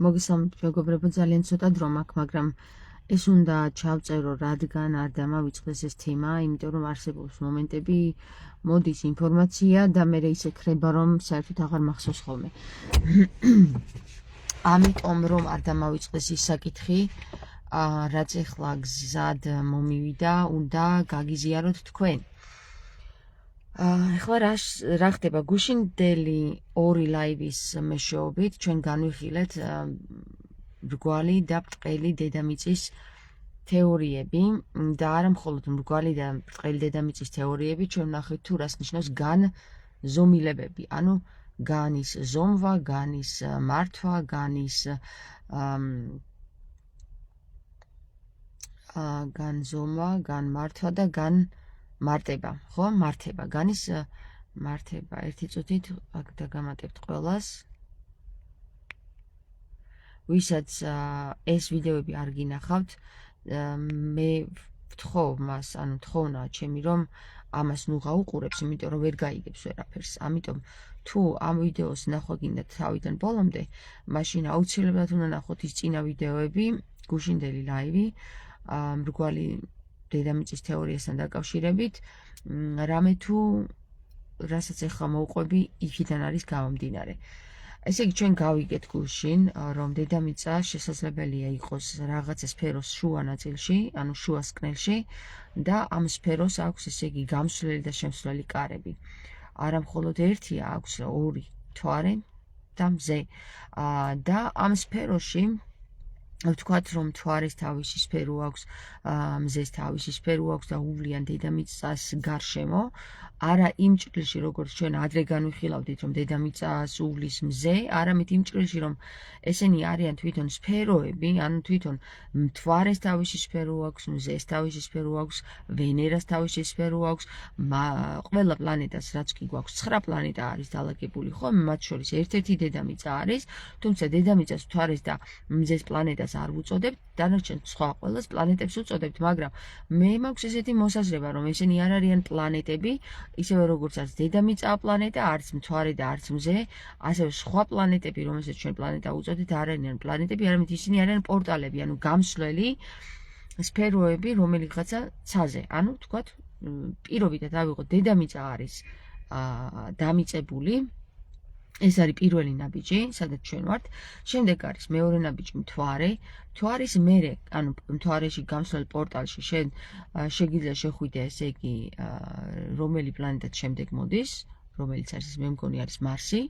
მოგესალმებით მეგობრებო, ძალიან ცოტა დრო მაქვს, მაგრამ ეს უნდა ჩავწერო, რადგან არ დამავიწყდეს ეს თემა, იმიტომ რომ არსებობს მომენტები, მოდის ინფორმაცია და მე ისე ქრება, რომ საერთოდ აღარ მახსოვს ხოლმე. ამიტომ რომ არ დამავიწყდეს ის საკითხი, რაც ეხლა გზად მომივიდა, უნდა გაგიზიაროთ თქვენ. ეხლა რა ხდება გუშინდელი ორი ლაივის მეშვეობით ჩვენ განვიხილეთ მრგვალი და ბრტყელი დედამიწის თეორიები და არა მხოლოდ მრგვალი და ბრტყელი დედამიწის თეორიები, ჩვენ ვნახეთ თუ რას ნიშნავს განზომილებები, ანუ განის ზომვა, განის მართვა, განის განზომვა, განმართვა და მარტება, ხო? მართება, განის მართება. ერთი წუთით აქ დაგამატებთ ყველას. ვისაც ეს ვიდეოები არ გინახავთ, მე ვთხოვ მას, ანუ თხოვნაა ჩემი, რომ ამას ნუ გაუყურებს, იმიტომ რომ ვერ გაიგებს ვერაფერს. ამიტომ თუ ამ ვიდეოს ნახვა გინდათ თავიდან ბოლომდე, მაშინ აუცილებლად უნდა ნახოთ ის წინა ვიდეოები, გუშინდელი ლაივი, მრგვალი დედამიწის თეორიასთან დაკავშირებით, რამე თუ რასაც ეხლა მოვყვები, იქიდან არის გამომდინარე. ესე იგი, ჩვენ გავიგეთ გუშინ, რომ დედამიწა შესაძლებელია იყოს რაღაცა სფეროს შუა ნაწილში, ანუ შუა სკნელში და ამ სფეროს აქვს, ესე იგი, გამსვლელი და შემსვლელი კარები. არა მხოლოდ ერთია, აქვს ორი მთვარე და მზე. და ამ სფეროში ვთქვათ, რომ მთვარის თავისი სფერო აქვს, მზეს თავისი სფერო აქვს და უვლიან დედამიწას გარშემო. არა იმ ჭრილში, როგორც ჩვენ ადრე განვიხილავდით, რომ დედამიწას უვლის მზე, არამედ იმ ჭრილში, რომ ესენი არიან თვითონ სფეროები, ანუ თვითონ მთვარეს თავისი სფერო აქვს, მზეს თავისი სფერო აქვს, ვენერას თავისი სფერო აქვს, ყველა პლანეტას, რაც კი გვაქვს, 9 პლანეტა არის დალაგებული, ხო? მათ შორის ერთ-ერთი დედამიწა არის, თუმცა დედამიწას მთვარეს და მზეს პლანეტას არ ვუწოდებთ, დანარჩენ სხვა ყველას პლანეტებს ვუწოდებთ, მაგრამ მე მაქვს ესეთი მოსაზრება, რომ ესენი არ არიან პლანეტები, ისევე როგორც არის დედამიწა პლანეტა, არც მთვარე და არც მზე, ასევე სხვა პლანეტები, რომელსაც ჩვენ პლანეტა ვუწოდებთ, არ არიან პლანეტები, არამედ ისინი არიან პორტალები, ანუ გამსვლელი სფეროები, რომელიღაცა ცაზე. ანუ თქვათ, პირობითად ავიღოთ, დედამიწა არის დამიწებული. ეს არის პირველი ნაბიჯი, სადაც ჩვენ ვართ. შემდეგ არის მეორე ნაბიჯი მთვარე. მთვარის მერე, ანუ მთვარეში გამსვლელ პორტალში შეგიძლია შეხვიდე, ესე იგი, რომელი პლანეტაც შემდეგ მოდის, რომელიც არის, მე მგონი არის მარსი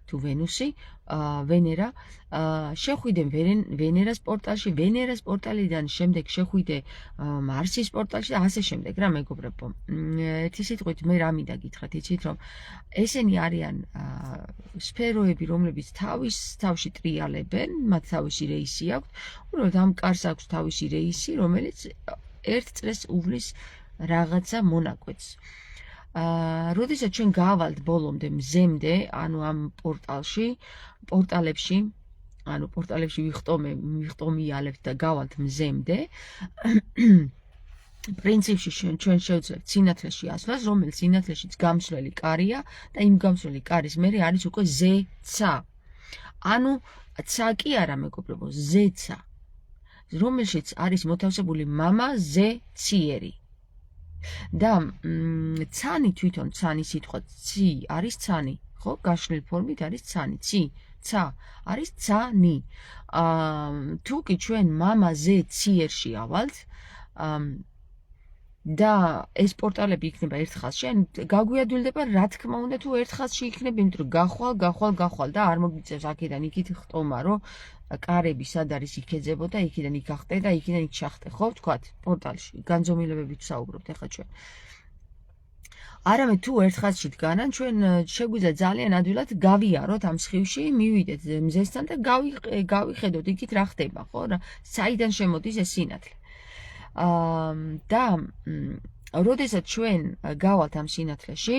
თუ ვენუსი, ვენერა. შეხვიდე ვენერას პორტალში, ვენერას პორტალიდან შემდეგ შეხვიდე მარსის პორტალში და ასე შემდეგ რა მეგობრებო. ერთი სიტყვით მე რა მინდა გითხრათ, იცით რომ ესენი არიან სფეროები, რომლებიც თავში ტრიალებენ, მათ თავისი რეისი აქვს, უბრალოდ ამ კარს აქვს თავისი რეისი, რომელიც ერთ წრეს უვლის რაღაცა მონაკვეთს. როდესაც ჩვენ გავალთ ბოლომდე მზემდე, ანუ ამ პორტალებში ვიხტომიალებთ და გავალთ მზემდე, პრინციპში ჩვენ შევძლებთ სინათლეში ასვლას, რომელიც სინათლეშიც გამსვლელი კარია და იმ გამსვლელი კარის მერე არის უკვე ზეცა. ანუ ცა კი არა მეგობრებო, ზეცა, რომელშიც არის მოთავსებული მამა ზეციერი. და ცანი თვითონ, ცანი სიტყვა ცი არის ცანი, ხო? გაშლილ ფორმით არის ცანი, ცა არის ცანი. თუ კი ჩვენ მამა ზეციერში ავალთ, და ეს პორტალები იქნება ერთ ხაზში, ან გაგვიადვილდება, რა თქმა უნდა, თუ ერთ ხაზში იქნება, იმიტომ რომ გახვალ და არ მოგიწევს აქედან იქით ხტომა, რომ კარები სად არის იქ ეძებო და იქიდან იქ ახტე და იქიდან იქ ჩახტე, ხო, ვთქვათ, პორტალში, განზომილებებით ვსაუბრობთ ახლა ჩვენ. არამედ თუ ერთ ხაზში დგანან, ჩვენ შეგვიძლია ძალიან ადვილად გავიაროთ ამ სხივში, მივიდეთ მზესთან და გავიხედოთ იქით რა ხდება, ხო, საიდან შემოდის ეს სინათლე. და როდესაც ჩვენ გავალთ ამ სინათლეში,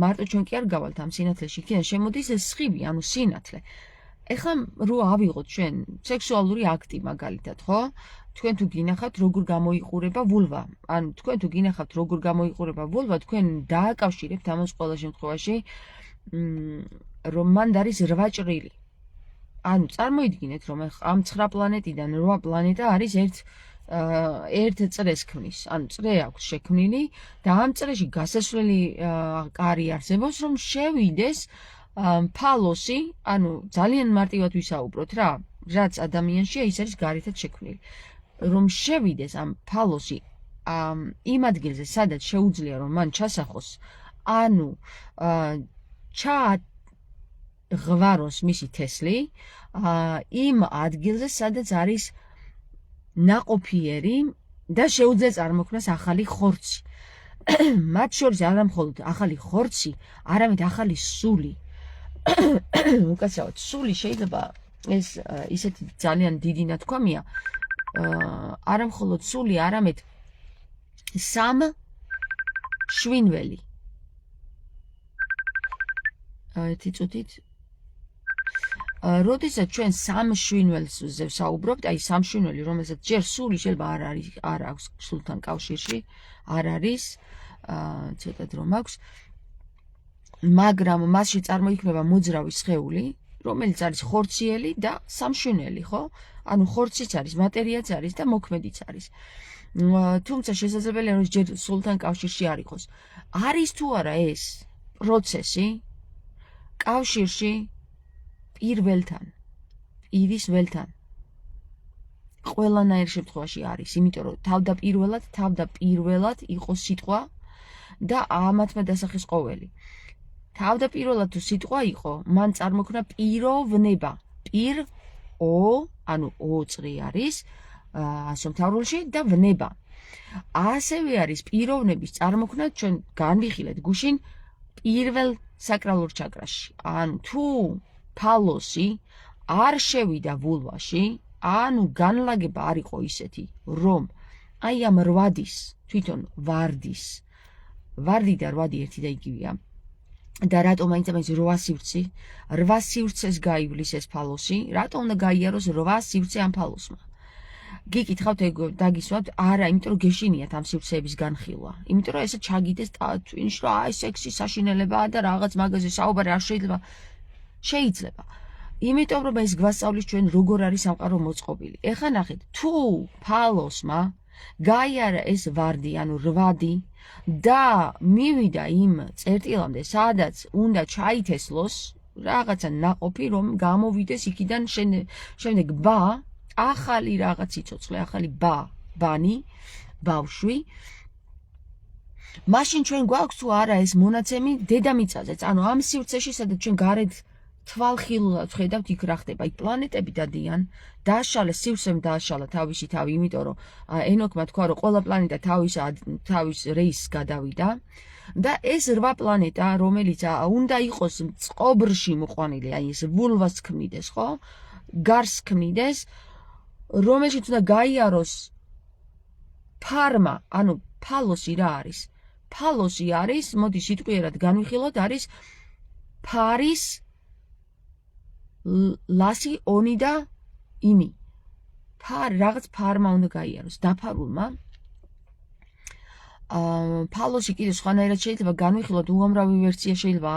მარტო ჩვენ კი არ გავალთ ამ სინათლეში, იქიდან შემოდის ეს სხივი, ანუ სინათლე. ეხლა რო ავიღოთ ჩვენ სექსუალური აქტი მაგალითად, ხო? თქვენ თუ გინახავთ როგორ გამოიყურება ვულვა, ანუ თქვენ თუ გინახავთ როგორ გამოიყურება ვულვა, თქვენ დააკავშირებთ ამას ყველა შემთხვევაში, რომ მანდ არის 8 ჭრილი. ანუ წარმოიდგინეთ, რომ ამ 9 პლანეტიდან 8 პლანეტა არის ერთ წრეს ქმნის. ანუ წრე აქვს შექმნილი და ამ წრეში გასასვლელი კარი არსებობს, რომ შევიდეს ფალოსი, ანუ ძალიან მარტივად ვისაუბროთ რა, რაც ადამიანშია, ის არის გარეთაც შექმნილი. რომ შევიდეს ამ ფალოსი იმ ადგილზე, სადაც შეუძლია რომ მან ჩასახოს, ანუ ღვაროს მისი თესლი იმ ადგილზე, სადაც არის ნაყოფიერი და შეუძლია წარმოქმნას ახალი ხორცი. მათ შორის არა მხოლოდ ახალი ხორცი, არამედ ახალი სული. უკაცრავად, სული შეიძლება ეს ისეთი ძალიან დიდი ნათქვამია, არა მხოლოდ სული, არამედ 3 შვინველი. ერთი წუთით. როდესაც ჩვენ 3 შვინველზე ვსაუბრობთ, აი 3 შვინველი, რომელსაც ჯერ სული შეიძლება არ აქვს სულთან კავშირში, არ არის, ცოტა დრო მაქვს, მაგრამ მასში წარმოიქმნება მოძრავი სხეული, რომელიც არის ხორციელი და სამშვინველი, ხო? ანუ ხორციც არის, მატერიაც არის და მოქმედიც არის. თუმცა შესაძლებელია რომ ჯერ სულთან კავშირში არ იყოს. არის თუ არა ეს პროცესი კავშირში პირველთან, პირის ველთან. ყველანაირ შემთხვევაში არის, იმიტომ რომ თავდაპირველად იყო სიტყვა და ამათმა დასახეს ყოველი. თავდაპირველად თუ სიტყვა იყო, მან წარმოქმნა პიროვნება. ანუ ოწრი არის ასომთავრულში და ვნება. ასევე არის პიროვნების წარმოქმნა, ჩვენ განვიხილეთ გუშინ პირველ საკრალურ ჩაკრაში. ანუ თუ ფალოსი არ შევიდა ვულვაში, ანუ განლაგება არ იყო ისეთი, რომ აი ამ რვადის, თვითონ ვარდი და რვადი ერთი და იგივეა. და რატომ მაინც 8 სივრცეს გაივლის ეს ფალოსი, რატომ უნდა გაიაროს 8 სივრცე ამ ფალოსმა? გიკითხავთ ეგ დაგისვათ, არა, იმიტომ რომ გეშინიათ ამ სივრცეების განხილვა. იმიტომ რომ ესე ჩაგიდეს ტვინში, რომ აი სექსი საშინელებაა და რაღაც მაგაზე საუბარი არ შეიძლება. შეიძლება. იმიტომ რომ ეს გვასწავლის ჩვენ როგორ არის სამყარო მოწყობილი. ეხლა ნახეთ, თუ ფალოსმა გაიარა ეს ვარდი, ანუ რვადი და მივიდა იმ წერტილამდე, სადაც უნდა ჩაითესლოს რაღაცა ნაყოფი, რომ გამოვიდეს იქიდან შემდეგ ახალი რაღაც სიცოცხლე, ახალი ბანი, ბავშვი. მაშინ ჩვენ გვაქვს თუ არა ეს მონაცემი დედამიწაზეც, ანუ ამ სივრცეში, სადაც ჩვენ გარეთ თვალხილულად ვხედავთ, იქ რა ხდება, იქ პლანეტები დადიან, დააშალა სივრცემ დააშალა თავისი თავი, იმიტომ რომ ენოკმა თქვა, რომ ყველა პლანეტა თავის რეისს გადავიდა და ეს 8 პლანეტა, რომელიც უნდა იყოს წყობრში მოყვანილი, აი ეს ვულვას ქმნიდეს, ხო? გარს ქმნიდეს, რომელშიც უნდა გაიაროს ფარმა, ანუ ფალოსი რა არის? ფალოსი არის, მოდი სიტყვიერად განვიხილოთ, არის ფარის ლასი ონი და იმი. რაღაც ფარმა უნდა გაიაროს, დაფარულმა. ფალოსი კიდე სხვანაირად შეიძლება განვიხილოთ, უამრავი ვერსია შეიძლება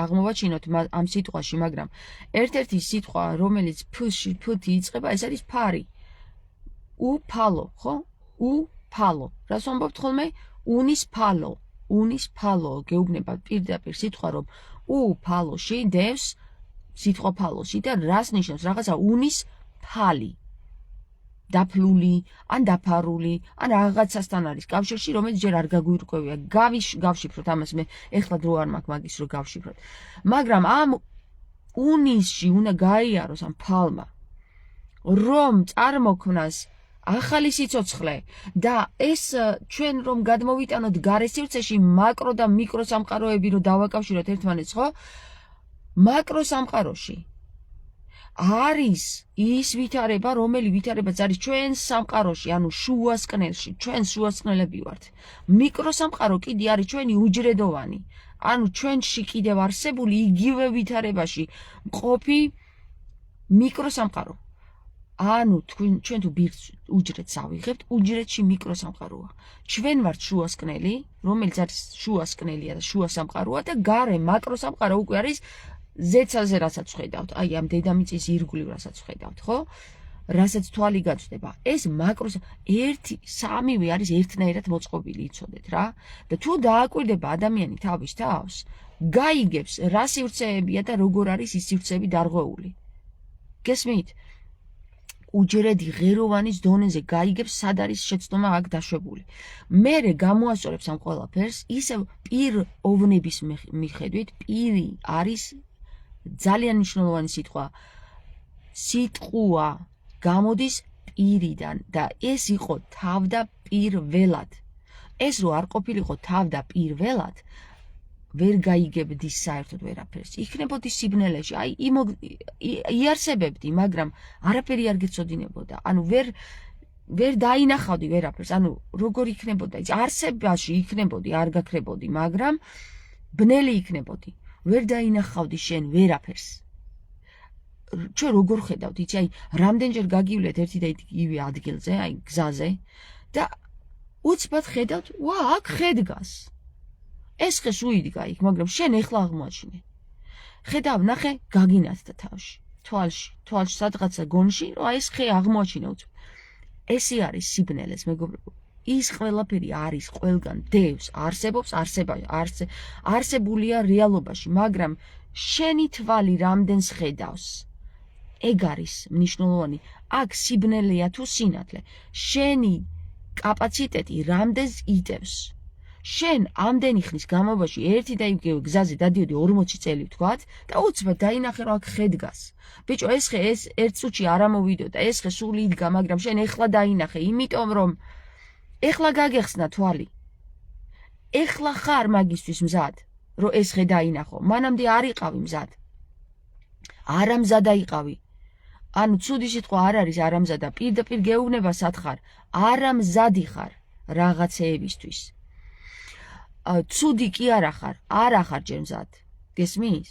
აღმოვაჩინოთ ამ სიტყვაში, მაგრამ ერთ-ერთი სიტყვა, რომელიც ფ-ით იწყება, ეს არის ფარი. უფალო, ხო? უფალო. რას ვამბობთ ხოლმე? უნის ფალო. გეუბნება პირდაპირ სიტყვა, რომ უფალოში დევს სიტყვა ფალოსი და რას ნიშნავს? რაღაცა უნის ფალი. დაფლული, ან დაფარული, ან რაღაცასთან არის კავშირში, რომელიც ჯერ არ გაგვირკვევია. გავშიფროთ ამას, მე ეხლა დრო არ მაქვს მაგის, რომ გავშიფროთ. მაგრამ ამ უნისში უნდა გაიაროს ამ ფალმა, რომ წარმოქმნას ახალი სიცოცხლე და ეს ჩვენ რომ გადმოვიტანოთ გარე სივრცეში მაკრო და მიკრო სამყაროები რომ დავაკავშიროთ ერთმანეთს, ხო? მაკრო სამყაროში არის ის ვითარება, რომელი ვითარებაც არის ჩვენ სამყაროში, ანუ შუასკნელში, ჩვენ შუასკნელები ვართ. მიკრო სამყარო კიდე არის ჩვენი უჯრედოვანი, ანუ ჩვენში კიდევ არსებული იგივე ვითარებაში მყოფი მიკრო სამყარო. ანუ ჩვენ თუ ბირთვს უჯრედს ავიღებთ, უჯრედში მიკრო სამყაროა. ჩვენ ვართ შუასკნელი, რომელიც არის შუასკნელია და შუა სამყაროა და გარე მაკრო სამყარო უკვე არის ზეცაზე რასაც ხედავთ, აი ამ დედამიწის ირგვლივ რასაც ხედავთ, ხო? რასაც თვალი გაწვდება, ეს მაკროს 1-3 არის ერთნაირად მოწყობილი, იცოდეთ რა? და თუ დააკვირდება ადამიანი თავის თავს, გაიგებს რა სივრცეებია და როგორ არის ის სივრცეები დარღვეული. გესმით? უჯრედი ღეროვანის დონეზე გაიგებს, სად არის შეცდომა აქ დაშვებული. მერე გამოასწორებს ამ ყველაფერს, ისევ პიროვნების მიხედვით, პირი არის ძალიან მნიშვნელოვანი სიტყვა. სიტყვა გამოდის პირიდან და ეს იყო თავდაპირველად. ეს რო არ ყოფილიყო თავდაპირველად, ვერ გაიგებდი საერთოდ ვერაფერს. იქნებოდი სიბნელეში, აი იარსებებდი, მაგრამ არაფერი არ გეცოდინებოდა. ანუ ვერ დაინახავდი ვერაფერს. ანუ როგორ იქნებოდა, არსებაში იქნებოდი, არ გაქრებოდი, მაგრამ ბნელი იქნებოდი. ვერ დაინახავდი შენ ვერაფერს. ჩვენ როგორ ხედავთ, იცი, აი რამდენჯერ გაგივლეთ ერთი და იგივე ადგილზე, აი გზაზე და უცბად ხედავთ, ვა, აქ ხე დგას. ეს ხე უიდგა იქ, მაგრამ შენ ეხლა აღმოაჩინე. ხედავ, ნახე, გაგინათდა თავში, თვალში სადღაცა გონში, რომ აი ეს ხე აღმოაჩინე უცბად. ესე არის სიბნელეს, მეგობრებო. ის ყველაფერი არის ყველგან დევს, არსებობს, არსებულია რეალობაში, მაგრამ შენი თვალი რამდენს ხედავს. ეგ არის მნიშვნელოვანი. აქ სიბნელეა თუ სინათლე. შენი კაპაციტეტი რამდენს იტევს. შენ ამდენი ხნის განმავლობაში ერთი და იგივე გზაზე დადიოდი 40 წელი ვთქვათ და უცბად დაინახე რომ აქ ხე დგას. ბიჭო, ეს ხე ეს ერთ წუთში არ ამოვიდოდა, ეს ხე სულ იდგა, მაგრამ შენ ეხლა დაინახე, იმიტომ რომ ეხლა გაგეხსნა თვალი. ეხლა ხარ მაგისთვის მზად, რომ ეს ხე დაინახო. მანამდე არ იყავი მზად. არა მზად აიყავი. ანუ ცუდი სიტყვა არ არის არამზადა, პირდაპირ გეუბნება სათხარ, არამზადი ხარ რაღაცეებისთვის. ცუდი კი არა ხარ ჯერ მზად. გესმის?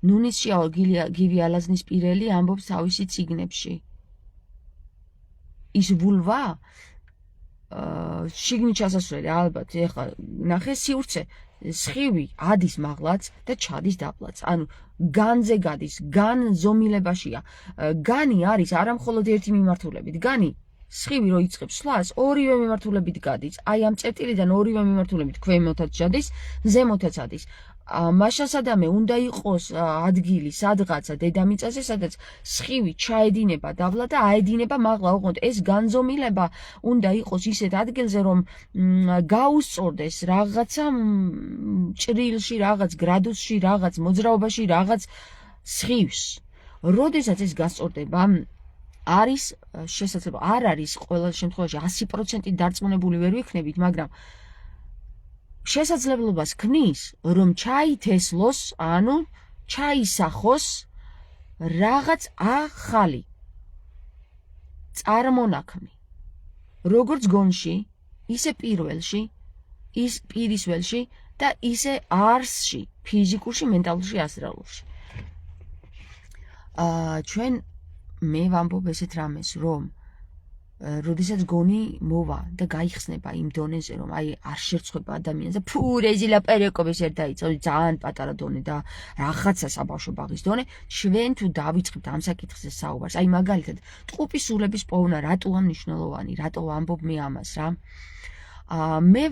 ნუნის შიაო გივი ალაზნის პირელი ამბობს თავისი წიგნებში. ის ვულვა შიგნით ჩასასვლელი, ალბათ, ეხლა ნახე სივრცე, სხივი ადის მაღლაც და ჩადის დაბლაც. ანუ განზე გადის, განზომილებაშია. განი არის არა მხოლოდ ერთი მიმართულებით, განი სხივი რო იწყებს სვლას, ორივე მიმართულებით გადის. აი ამ წერტილიდან ორივე მიმართულებით ქვემოთაც ჩადის, ზემოთაც ადის. მაშასადამე უნდა იყოს ადგილი სადღაცა დედამიწაზე, სადაც სხივი ჩაედინება დაბლა და აედინება მაღლა. ოღონდ ეს განზომილება უნდა იყოს ისეთ ადგილზე, რომ გაუსწორდეს რაღაცა ჭრილში, რაღაც გრადუსში, რაღაც მოძრაობაში, რაღაც სხივს. როდესაც ეს გასწორდება, არის შესაძლებლობა, არ არის ყველა შემთხვევაში 100% დარწმუნებული ვერ ვიქნებით, მაგრამ შესაძლებლობას ქმნის, რომ ჩაითესლოს, ანუ ჩაისახოს რაღაც ახალი წარმონაქმნი. როგორც გონში, ისე პირველში, ის პირისველში და ისე არსში, ფიზიკურში, მენტალურში, ასტრალურში. ჩვენ მე ვამბობ ესეთ რამეს, რომ როდესაც გონი მოვა და გაიხსნება იმ დონეზე, რომ აი არ შერცხვება ადამიანს და ფუ რეჟი ლაპარაკობს ერთ დაიწყო ძალიან პატარა დონე და რაღაცა საბავშვო ბაღის დონე, ჩვენ თუ დავიწყებთ ამ საკითხზე საუბარს, აი მაგალითად, ტყუპის სულების პოვნა რატოა მნიშვნელოვანი, რატო ვამბობ მე ამას რა? მე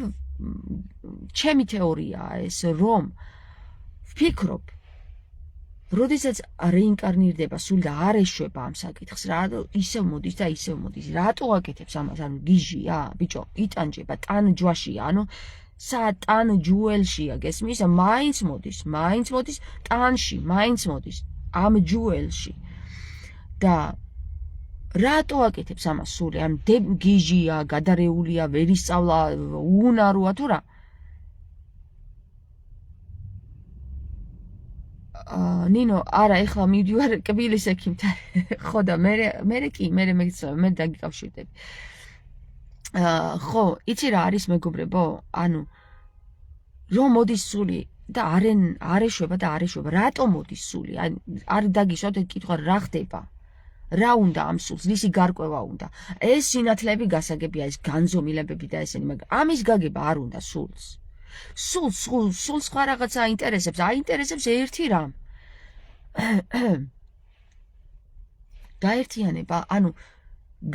ჩემი თეორიაა ეს, რომ ვფიქრობ, როდესაც რეინკარნირდება სული და არ ეშვება ამ საკითხს, რა ისევ მოდის და ისევ მოდის. რატო აკეთებს ამას? ანუ გიჟია, ბიჭო, იტანჯება, ტან ჯვაშია, ანუ ტან ჯუელშია, გესმის? მაინც მოდის ტანში, მაინც მოდის ამ ჯუელში. და რატო აკეთებს ამას სული? ან გიჟია, გადარეულია, ვერ ისწავლა, უუნაროა თუ რა? ნინო, არა, ეხლა მივდივარ კბილის ექიმთან. ხო და მე დაგიკავშირდები. ხო, იცი რა არის მეგობრებო? ანუ რომ მოდის სული და არ ეშვება და არ ეშვება. რატო მოდის სული? არ დაგისვათ კითხვა რა ხდება? რა უნდა ამ სულს? რისი გარკვევა უნდა? ეს სინათლეები გასაგებია, ეს განზომილებები და ესენი, მაგრამ ამის გაგება არ უნდა სულს. სულ სხვა რაღაცა აინტერესებს ერთი რამ. გაერთიანება, ანუ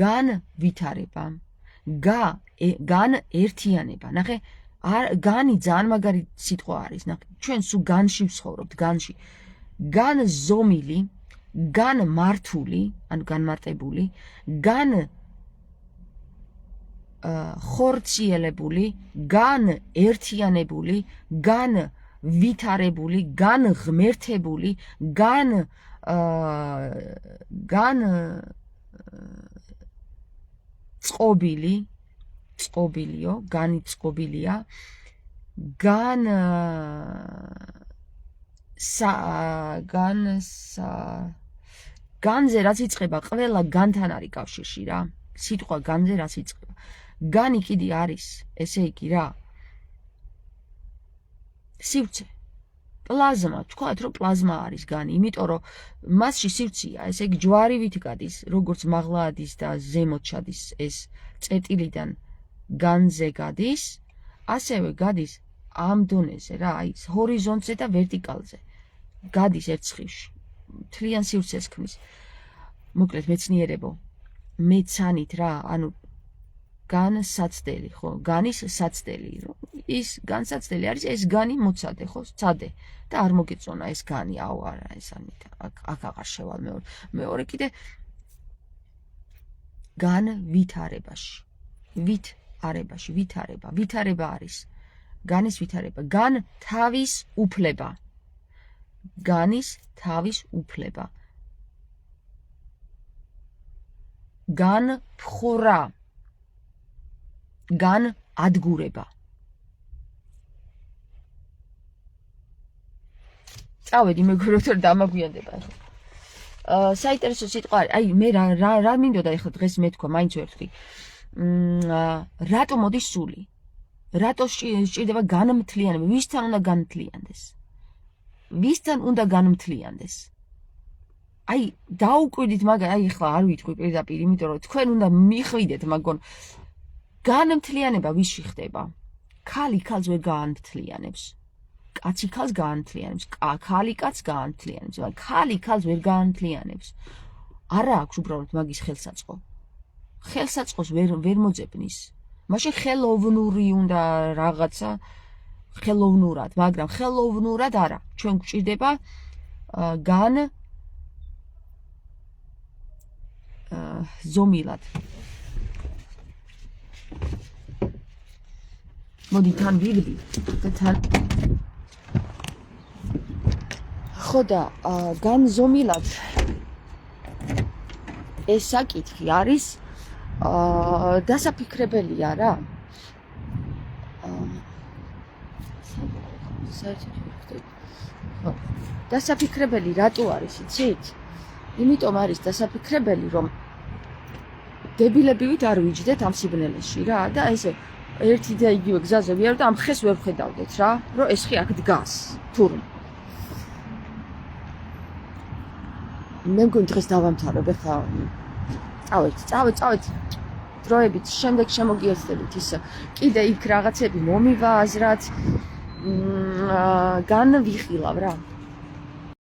განვითარება, გან ერთიანება. ნახე, განი ძალიან მაგარი სიტყვა არის. ნახე, ჩვენ სულ განში ვცხოვრობთ, განში. განზომილი, განმართული, ანუ განმარტებული, ხორციელებული, განერთიანებული, განვითარებული, განღმერთებული, წყობილიო, განიწყობილია, განზე რაც იწყება, ყველა განთან არის კავშირში რა. სიტყვა განზე რაც იწყება. განი კიდე არის, ესე იგი რა. სივრცე. პლაზმა, თქვათ რომ პლაზმა არის განი, იმიტომ რომ მასში სივრცეა, ესე იგი ჯვარივით გადის, როგორც მაღლა ადის და ზემოთ ჩადის ეს წერტილიდან განზე გადის, ასევე გადის ამ დონეზე რა, აი ჰორიზონტზე და ვერტიკალზე. გადის ერთ სხივში. მთლიან სივრცეს ქმნის. მოკლედ მეცნიერებო, მეცანით რა, ანუ განსაცდელი, ხო, განის საცდელი, რომ ის განსაცდელი არის, ეს განი მოცადე, ხო, ცადე და არ მოგეწონა ეს განი, აუ არა, ეს ამით აქ აღარ შევალ მეორე კიდე განვითარებაში, ვითარება არის, განის ვითარება, განის თავის უფლება, განფხურა, განადგურება. წავედი მეგობრებო, რომ დამაგვიანდება. საინტერესო სიტყვა არის, აი მე რა მინდოდა ეხლა დღეს მე თქვა, მაინც ვერ ვთქვი. რატო მოდის სული? რატო სჭირდება განმთლიანება? ვისთან უნდა განმთლიანდეს? აი დაუკვირდით მაგა, აი ეხლა არ ვიტყვი პირდაპირ, იმიტომ რომ თქვენ უნდა მიხვიდეთ მაგონ განმთლიანება ვისში ხდება? ქალი ქალს ვერ გაანთლიანებს. კაცი ქალს გაანთლიანებს, ქალი კაცს გაანთლიანებს, მაგრამ ქალი ქალს ვერ გაანთლიანებს. არა აქვს უბრალოდ მაგის ხელსაწყო. ხელსაწყოს ვერ მოძებნის. მაშინ ხელოვნური უნდა რაღაცა, ხელოვნურად, მაგრამ ხელოვნურად არა. ჩვენ გვჭირდება ზომილად. მოდი თან ვიგდი და თან ხო და განზომილად ეს საკითხი არის დასაფიქრებელია რა. დასაფიქრებელი რატო არის, იცით? იმიტომ არის დასაფიქრებელი, რომ დებილებივით არ ვიჯდეთ ამ სიბნელეში რა და ესე ერთი და იგივე გზაზე ვიარო და ამ ხეს ვერ ვხედავდეთ რა, რომ ეს ხე აქ დგას, თურმე. მე მგონი დღეს დავამთავრებ, ეხლა წავედ დროებით, შემდეგ შემოგიერთდებით ისე. კიდე იქ რაღაცები მომივააზრათ, განვიხილავ რა.